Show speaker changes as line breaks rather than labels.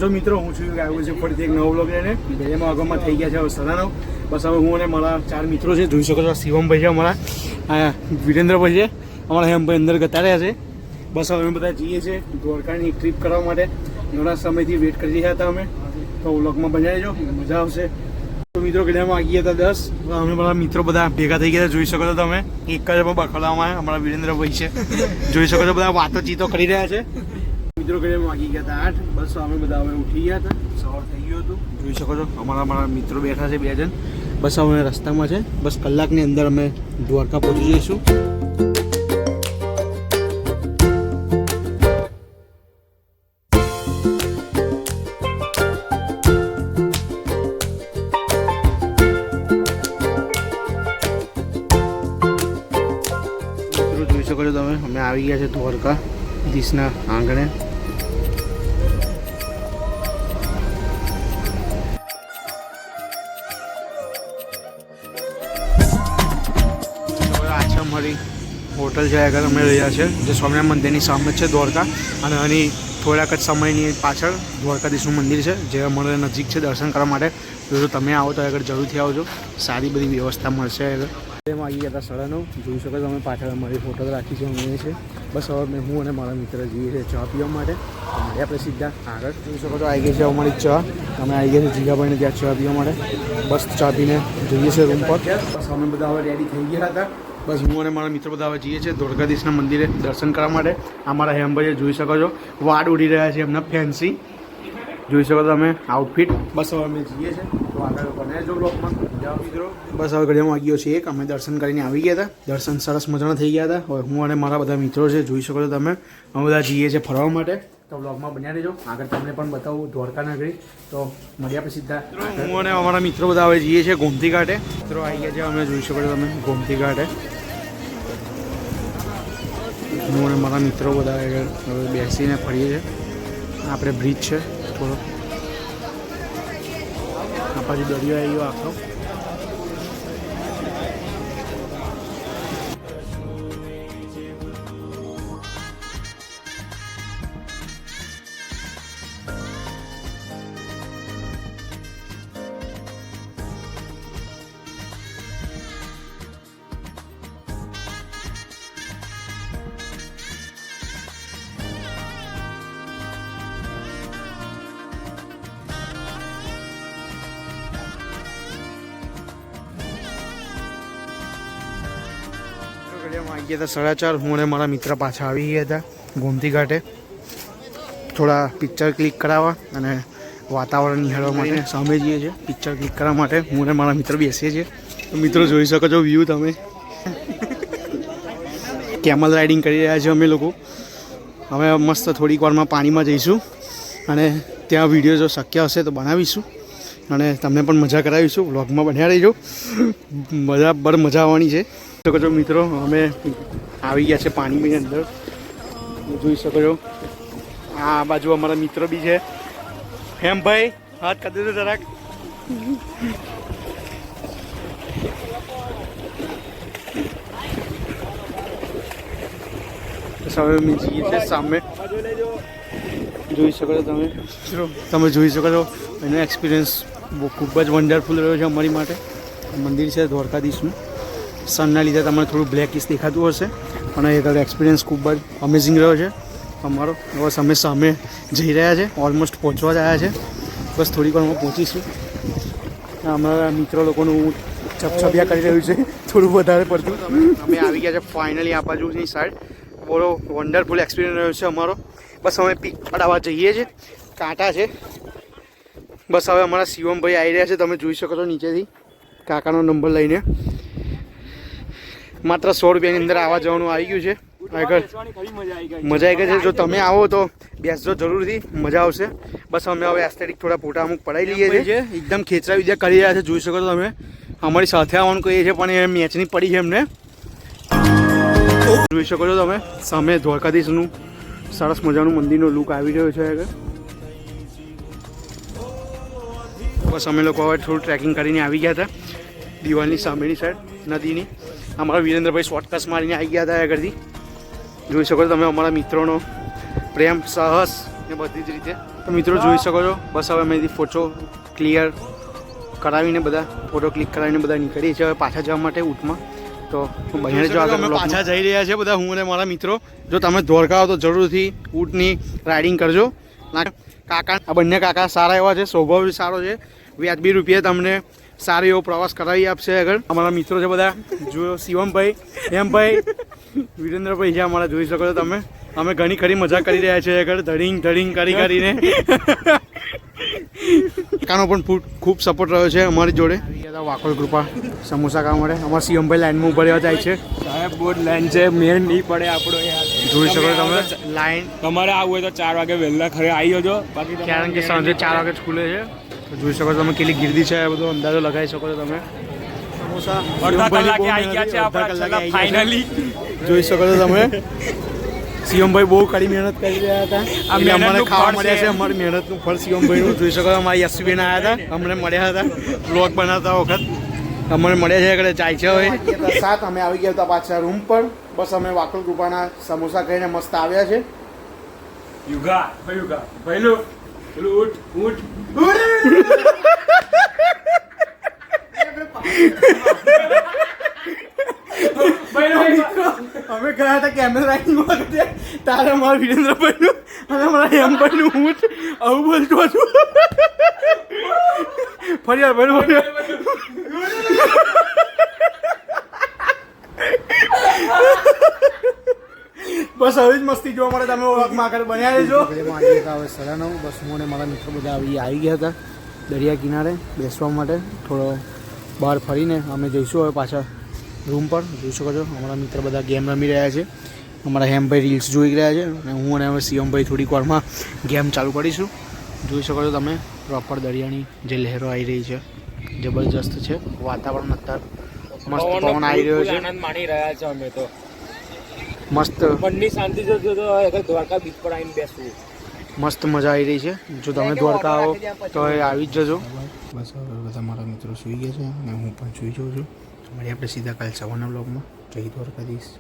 જો મિત્રો હું છું આવ્યો છે ફરીથી એક નવો બ્લોગ લઈને એમાં આગળમાં થઈ ગયા છે હવે 9:30 બસ હવે હું અને મારા 4 મિત્રો છે જોઈ શકો છો શિવમભાઈ છે અમારા વિરેન્દ્રભાઈ છે અમારા હેમભાઈ અંદર ગતા રહ્યા છે બસ હવે અમે બધા જઈએ છીએ દ્વારકાની ટ્રીપ કરવા માટે ઘણા સમયથી વેઇટ કરી રહ્યા હતા અમે તો બ્લોગમાં બનાવી જો મજા આવશે તો મિત્રો ગળામાં આવી ગયા હતા 10 અમે બધા મિત્રો બધા ભેગા થઈ ગયા જોઈ શકો છો તમે એક જ બખલામાં અમારા વિરેન્દ્રભાઈ છે જોઈ શકો છો બધા વાતો ચીતો કરી રહ્યા છે મિત્રો ગળામાં વાગી ગયા હતા 8 બસ અમે બધા હવે ઉઠી ગયા હતા સવાર થઈ ગયું હતું જોઈ શકો છો અમારા મિત્રો બેઠા છે 2 જણ બસ અમે રસ્તામાં છે બસ કલાકની અંદર અમે દ્વારકા પહોંચી જઈશું જોઈ શકો છો તમે અમે આવી ગયા છે દ્વારકા દીશના આંગણે અમારી હોટલ છે આગળ અમે રહ્યા છે જે સ્વામિનારાયણ મંદિરની સામે છે દ્વારકા અને આની થોડાક જ સમયની પાછળ દ્વારકાધીશનું મંદિર છે જે અમારે નજીક છે દર્શન કરવા માટે જો તમે આવો તો આગળ જરૂરથી આવજો સારી બધી વ્યવસ્થા મળશે આગળ એમાં આવી ગયા હતા 9:30 જોઈ શકો તમે પાછળ અમારી હોટલ રાખી છે અમે છે બસ હવે હું અને મારા મિત્ર જઈએ છીએ ચા પીવા માટે મળ્યા આપણે સીધા આગળ જોઈ શકો છો આવી ગઈ છે અમારી ચા અમે આવી ગયા છે જીગાભાઈને ત્યાં ચા પીવા માટે બસ ચા પીને જઈએ છીએ રૂમ પર બસ અમે બધા હવે રેડી થઈ ગયા હતા બસ હું અને મારા મિત્રો બધા હવે જઈએ છીએ દ્વારકાધીશના મંદિરે દર્શન કરવા માટે અમારા હેમભાઈ જોઈ શકો છો વાડ ઉડી રહ્યા છે એમના ફેન્સી જોઈ શકો તમે આઉટફિટ બસ હવે અમે જઈએ છીએ તો આગળ બનાવજો બ્લોગમાં જાઓ મિત્રો બસ હવે ઘડિયામાં વાગ્યો છે એક અમે દર્શન કરીને આવી ગયા હતા દર્શન સરસ મજાના થઈ ગયા હતા હવે હું અને મારા બધા મિત્રો છે જોઈ શકો છો તમે અમે બધા જઈએ છીએ ફરવા માટે તો બ્લોગમાં બન્યા રહેજો આગળ તમને પણ બતાવું દ્વારકા નગરી તો મળ્યા પછી સીધા હું અને અમારા મિત્રો બધા હવે જઈએ છીએ ગોમતી ઘાટે મિત્રો આવી ગયા છે અમે જોઈ શકો છો તમે ગોમતી ઘાટે હું અને મારા મિત્રો બધા હવે બેસીને ફરીએ છીએ આપણે બ્રિજ છે થોડો આ બાજુ દરિયો આવ્યો આખો આવી ગયા હતા 4:30 હું અને મારા મિત્ર પાછા આવી ગયા હતા ગોમતી ઘાટે થોડા પિક્ચર ક્લિક કરાવવા અને વાતાવરણ નિહાળવા માટે સામે જઈએ છીએ પિક્ચર ક્લિક કરવા માટે હું અને મારા મિત્ર બેસીએ છીએ તો મિત્રો જોઈ શકો છો વ્યૂ તમે કેમલ રાઇડિંગ કરી રહ્યા છીએ અમે લોકો હવે મસ્ત થોડીક વારમાં પાણીમાં જઈશું અને ત્યાં વિડીયો જો શક્ય હશે તો બનાવીશું અને તમને પણ મજા કરાવીશું વ્લોગમાં બન્યા રહીજો બરાબર મજા આવવાની છે શકો છો મિત્રો અમે આવી ગયા છે પાણીની અંદર જોઈ શકો છો આ બાજુ અમારા મિત્રો બી છે હેમભાઈ હાથ કરી દેજો જરાક હવે અમે જઈએ છીએ સામે જોઈ શકો છો તમે જોઈ શકો છો એનો એક્સપિરિયન્સ ખૂબ જ વન્ડરફુલ રહ્યો છે અમારી માટે મંદિર છે દ્વારકાધીશનું સનના લીધે તમને થોડું બ્લેકિશ દેખાતું હશે પણ એ એક્સપિરિયન્સ ખૂબ જ અમેઝિંગ રહ્યો છે અમારો બસ અમે સામે જઈ રહ્યા છે ઓલમોસ્ટ પહોંચવા જ આવ્યા છે બસ થોડીક વારમાં પહોંચીશું અમારા મિત્રો લોકોનું છપછપિયા કરી રહ્યું છે થોડું વધારે પડતું અમે આવી ગયા છે ફાઇનલી આ બાજુની સાઈડ બહુ વન્ડરફુલ એક્સપિરિયન્સ રહ્યો છે અમારો બસ અમે પીક પડાવવા જઈએ છીએ કાંટા છે બસ હવે અમારા શિવમભાઈ આવી રહ્યા છે તમે જોઈ શકો છો નીચેથી કાકાનો નંબર લઈને માત્ર 100 રૂપિયાની અંદર આવવા જવાનું આવી ગયું છે આગળ મજા આવી ગઈ છે જો તમે આવો તો બેસજો જરૂરથી મજા આવશે બસ અમે હવે એસ્થેટિક થોડા ફોટા અમુક પડાવી લઈએ છીએ એકદમ ખેંચરા વિદ્યા કરી રહ્યા છે જોઈ શકો છો તમે અમારી સાથે આવવાનું કહીએ છીએ પણ એ મેચની પડી છે એમને જોઈ શકો છો તમે સામે દ્વારકાધીશનું સરસ મજાનું મંદિરનો લુક આવી રહ્યો છે આગળ બસ અમે લોકો હવે થોડું ટ્રેકિંગ કરીને આવી ગયા હતા દિવાલની સામેની સાઈડ નદીની અમારા વિરેન્દ્રભાઈ શોર્ટકટ મારીને આવી ગયા હતા આગળથી જોઈ શકો છો તમે અમારા મિત્રોનો પ્રેમ સાહસ એ બધી જ રીતે તો મિત્રો જોઈ શકો છો બસ હવે મેં ફોટો ક્લિયર કરાવીને બધા ફોટો ક્લિક કરાવીને બધા નીકળીએ છીએ હવે પાછા જવા માટે ઊંટમાં. તો બહેને જો આગળ પાછા જઈ રહ્યા છે બધા, હું અને મારા મિત્રો. જો તમે ધોળકા આવો તો જરૂરથી ઊંટની રાઇડિંગ કરજો. કાકા આ બંને કાકા સારા એવા છે, સ્વભાવ સારો છે, વ્યાજબી રૂપિયે તમને સારો એવો પ્રવાસ કરાવી આપશે. આગળ અમારા મિત્રો છે બધા, જો શિવમભાઈ, હેમભાઈ, વિરેન્દ્રભાઈ છે અમારા, જોઈ શકો છો તમે. અમે ઘણી ખરી મજા કરી રહ્યા છીએ આગળ ધડિંગ કરીને. કાનો પણ ખૂબ સપોર્ટ રહ્યો છે અમારી જોડે. વાકોલ કૃપા સમોસા ખાવા માટે અમારા શિવમભાઈ લાઈનમાં ઉભા રહેવા જાય છે.
સાહેબ બહુ લાઈન છે, મેળ નહીં પડે આપણો યાર.
જોઈ શકો છો તમે લાઈન.
તમારે આવવું હોય તો 4 વાગે વહેલા ખરે આવી જજો, બાકી
કારણ કે સાંજે 4 વાગે જ ખુલે છે. તો જોઈ શકો છો તમે કેટલી ગીર્દી છે, બધો અંદાજો લગાવી શકો છો તમે. સમોસા
અડધા કલાકે આવી ગયા છે આપણા ફાઇનલી.
જોઈ શકો છો તમે શિવમભાઈ બહુ કડી મહેનત કરી રહ્યા હતા. અમારે ખાવા મળ્યા છે, અમારી મહેનતનું ફળ શિવમભાઈનું. જોઈ શકો છો અમારા યશવીન આવ્યા હતા, અમને મળ્યા હતા બ્લોગ બનાવતા વખત. અમને મળ્યા છે આગળ જાય છે હવે 7. અમે આવી ગયા હતા પાછા રૂમ પર. બસ અમે વાકલ કૃપાના સમોસા ખાઈને મસ્ત આવ્યા છે.
યુગા ભાઈલું પેલું ઊંટ અમે ગયા હતા કેમેરા વખતે, તારે મારા વિરેન્દ્રભાઈનું અને મારા હેમભાઈનું ઊંટ આવું બોલતું હતું. ફરિયાદ ભાઈ બસ હવે જ મસ્તી જોવા મળે. તમે ઓળખમાં આગળ બન્યા રહેજો. હવે 9:30 બસ હું અને મારા મિત્રો બધા આવી ગયા હતા દરિયા કિનારે બેસવા માટે. થોડો બહાર ફરીને અમે જઈશું હવે પાછા રૂમ પર. જોઈ શકો છો અમારા મિત્ર બધા ગેમ રમી રહ્યા છે. અમારા હેમભાઈ રીલ્સ જોઈ રહ્યા છે અને હું અને હવે શિવમભાઈ થોડીક વારમાં ગેમ ચાલુ કરીશું. જોઈ શકો છો તમે પ્રોપર દરિયાની જે લહેરો આવી રહી છે, જબરજસ્ત છે વાતાવરણ. અત્યારે મસ્ત પવન આવી રહ્યો છે, આનંદ માણી રહ્યા છે અમે તો.
મસ્ત
મનની શાંતિ જોજો તો દ્વારકા બીચ પર આવીને બેસવું,
મસ્ત મજા આવી રહી છે. જો તમે દ્વારકા આવો તો આવી જ જજો. બસ હવે બધા મારા મિત્રો સૂઈ ગયા છે અને હું પણ સૂઈ જાઉં છું. મળીએ આપણે સીધા કાલે સવારના બ્લોગમાં. જય દ્વારકાધીશ.